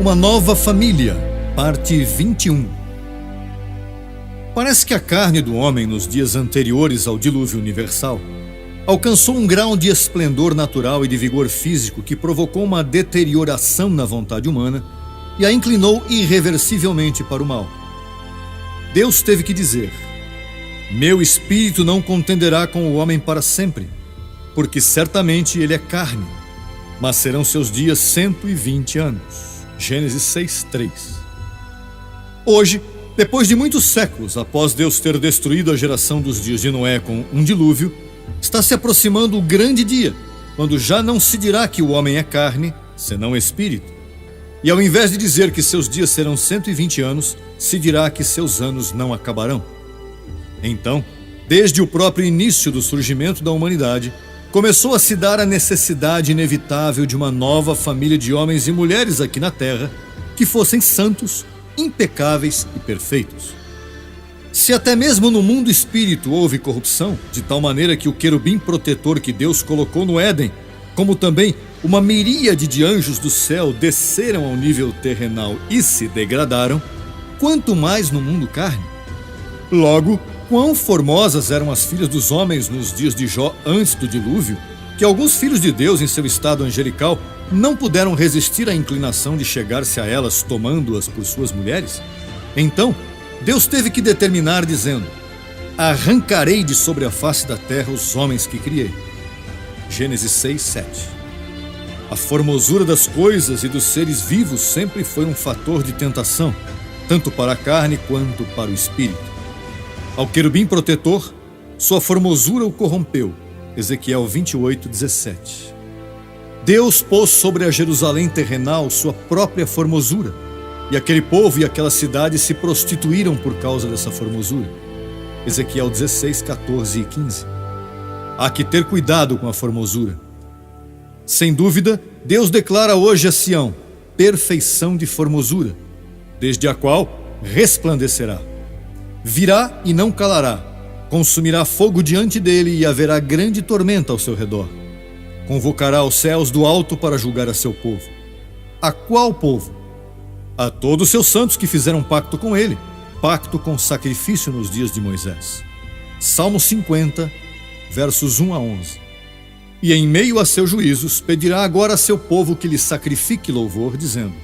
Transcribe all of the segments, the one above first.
Uma nova família, parte 21. Parece que a carne do homem nos dias anteriores ao dilúvio universal alcançou um grau de esplendor natural e de vigor físico que provocou uma deterioração na vontade humana e a inclinou irreversivelmente para o mal. Deus teve que dizer: meu espírito não contenderá com o homem para sempre, porque certamente ele é carne, mas serão seus dias 120 anos. Gênesis 6:3. Hoje, depois de muitos séculos após Deus ter destruído a geração dos dias de Noé com um dilúvio, está se aproximando o grande dia, quando já não se dirá que o homem é carne, senão espírito. E ao invés de dizer que seus dias serão 120 anos, se dirá que seus anos não acabarão. Então, desde o próprio início do surgimento da humanidade, começou a se dar a necessidade inevitável de uma nova família de homens e mulheres aqui na Terra que fossem santos, impecáveis e perfeitos. Se até mesmo no mundo espírito houve corrupção, de tal maneira que o querubim protetor que Deus colocou no Éden, como também uma miríade de anjos do céu desceram ao nível terrenal e se degradaram, quanto mais no mundo carne. Logo, quão formosas eram as filhas dos homens nos dias de Jó antes do dilúvio, que alguns filhos de Deus em seu estado angelical não puderam resistir à inclinação de chegar-se a elas tomando-as por suas mulheres? Então, Deus teve que determinar dizendo: arrancarei de sobre a face da terra os homens que criei. Gênesis 6:7. A formosura das coisas e dos seres vivos sempre foi um fator de tentação, tanto para a carne quanto para o espírito. Ao querubim protetor, sua formosura o corrompeu. Ezequiel 28:17. Deus pôs sobre a Jerusalém terrenal sua própria formosura, e aquele povo e aquela cidade se prostituíram por causa dessa formosura. Ezequiel 16:14 e 15. Há que ter cuidado com a formosura. Sem dúvida, Deus declara hoje a Sião perfeição de formosura, desde a qual resplandecerá. Virá e não calará, consumirá fogo diante dele e haverá grande tormenta ao seu redor. Convocará os céus do alto para julgar a seu povo. A qual povo? A todos os seus santos que fizeram pacto com ele, pacto com sacrifício nos dias de Moisés. Salmo 50, versos 1 a 11. E em meio a seus juízos, pedirá agora a seu povo que lhe sacrifique louvor, dizendo: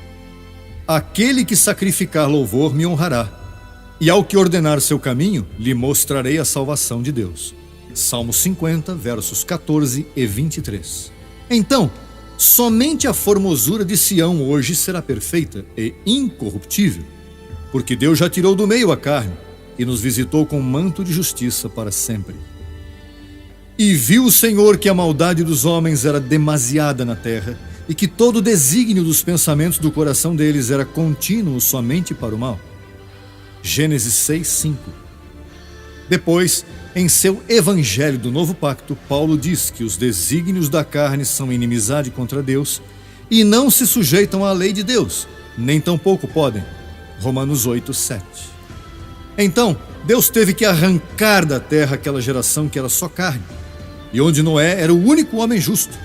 aquele que sacrificar louvor me honrará, e ao que ordenar seu caminho, lhe mostrarei a salvação de Deus. Salmo 50, versos 14 e 23. Então, somente a formosura de Sião hoje será perfeita e incorruptível, porque Deus já tirou do meio a carne e nos visitou com manto de justiça para sempre. E viu o Senhor que a maldade dos homens era demasiada na terra, e que todo o desígnio dos pensamentos do coração deles era contínuo somente para o mal. Gênesis 6:5. Depois, em seu Evangelho do Novo Pacto, Paulo diz que os desígnios da carne são inimizade contra Deus e não se sujeitam à lei de Deus, nem tampouco podem. Romanos 8:7. Então, Deus teve que arrancar da terra aquela geração que era só carne, e onde Noé era o único homem justo,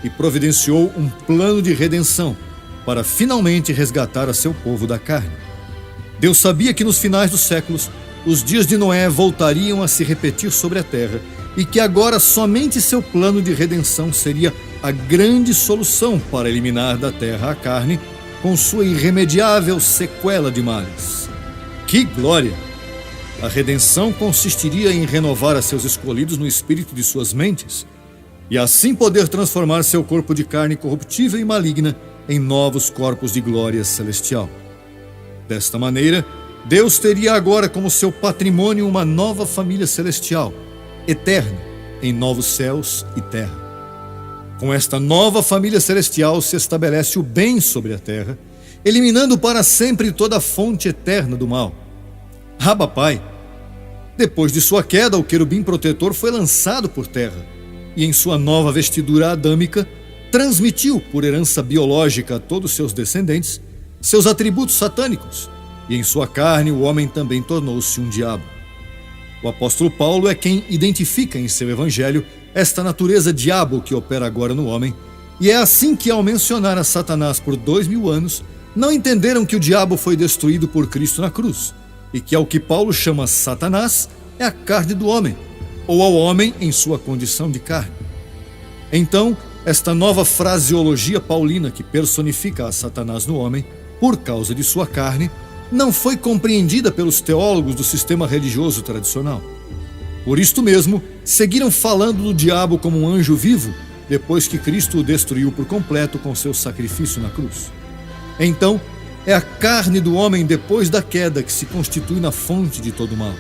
e providenciou um plano de redenção para finalmente resgatar a seu povo da carne. Deus sabia que nos finais dos séculos, os dias de Noé voltariam a se repetir sobre a terra e que agora somente seu plano de redenção seria a grande solução para eliminar da terra a carne com sua irremediável sequela de males. Que glória! A redenção consistiria em renovar a seus escolhidos no espírito de suas mentes e assim poder transformar seu corpo de carne corruptível e maligna em novos corpos de glória celestial. Desta maneira, Deus teria agora como seu patrimônio uma nova família celestial, eterna, em novos céus e terra. Com esta nova família celestial se estabelece o bem sobre a terra, eliminando para sempre toda a fonte eterna do mal. Abba Pai. Depois de sua queda, o querubim protetor foi lançado por terra e em sua nova vestidura adâmica transmitiu por herança biológica a todos seus descendentes seus atributos satânicos, e em sua carne o homem também tornou-se um diabo. O apóstolo Paulo é quem identifica em seu evangelho esta natureza diabo que opera agora no homem, e é assim que, ao mencionar a Satanás por 2000 anos, não entenderam que o diabo foi destruído por Cristo na cruz, e que ao que Paulo chama Satanás é a carne do homem, ou ao homem em sua condição de carne. Então, esta nova fraseologia paulina que personifica a Satanás no homem, por causa de sua carne, não foi compreendida pelos teólogos do sistema religioso tradicional. Por isto mesmo, seguiram falando do diabo como um anjo vivo, depois que Cristo o destruiu por completo com seu sacrifício na cruz. Então, é a carne do homem depois da queda que se constitui na fonte de todo mal.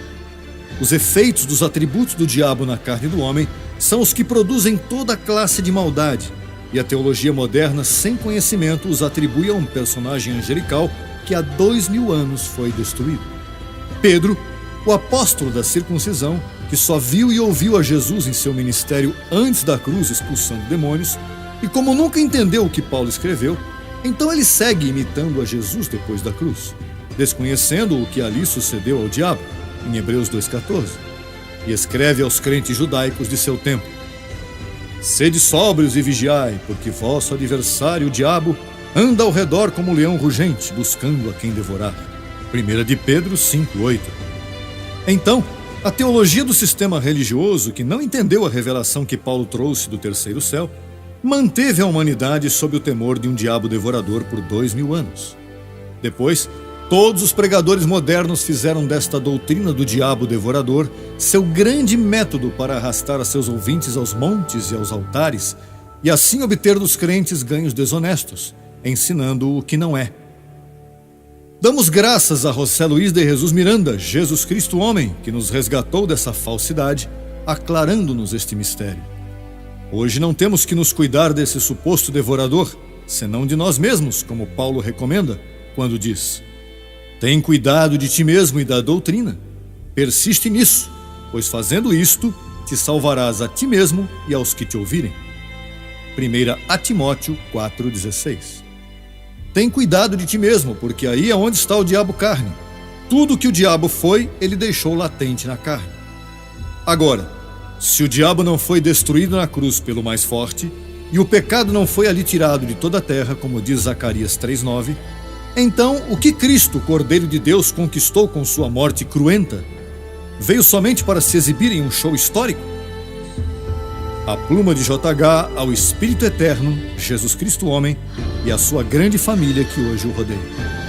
Os efeitos dos atributos do diabo na carne do homem são os que produzem toda classe de maldade, e a teologia moderna, sem conhecimento, os atribui a um personagem angelical que há 2000 anos foi destruído. Pedro, o apóstolo da circuncisão, que só viu e ouviu a Jesus em seu ministério antes da cruz expulsando demônios, e como nunca entendeu o que Paulo escreveu, então ele segue imitando a Jesus depois da cruz, desconhecendo o que ali sucedeu ao diabo, em Hebreus 2,14, e escreve aos crentes judaicos de seu tempo: Sede sóbrios e vigiai, porque vosso adversário, o diabo, anda ao redor como um leão rugente, buscando a quem devorar. 1 de Pedro 5,8. Então, a teologia do sistema religioso, que não entendeu a revelação que Paulo trouxe do terceiro céu, manteve a humanidade sob o temor de um diabo devorador por 2000 anos. Depois, todos os pregadores modernos fizeram desta doutrina do diabo devorador seu grande método para arrastar a seus ouvintes aos montes e aos altares, e assim obter dos crentes ganhos desonestos, ensinando o que não é. Damos graças a José Luiz de Jesus Miranda, Jesus Cristo homem, que nos resgatou dessa falsidade, aclarando-nos este mistério. Hoje não temos que nos cuidar desse suposto devorador, senão de nós mesmos, como Paulo recomenda, quando diz: Tem cuidado de ti mesmo e da doutrina. Persiste nisso, pois fazendo isto, te salvarás a ti mesmo e aos que te ouvirem. 1 Timóteo 4,16. Tem cuidado de ti mesmo, porque aí é onde está o diabo carne. Tudo que o diabo foi, ele deixou latente na carne. Agora, se o diabo não foi destruído na cruz pelo mais forte, e o pecado não foi ali tirado de toda a terra, como diz Zacarias 3,9, então o que Cristo, Cordeiro de Deus, conquistou com sua morte cruenta? Veio somente para se exibir em um show histórico? A pluma de JH ao Espírito Eterno, Jesus Cristo homem, e a sua grande família que hoje o rodeia.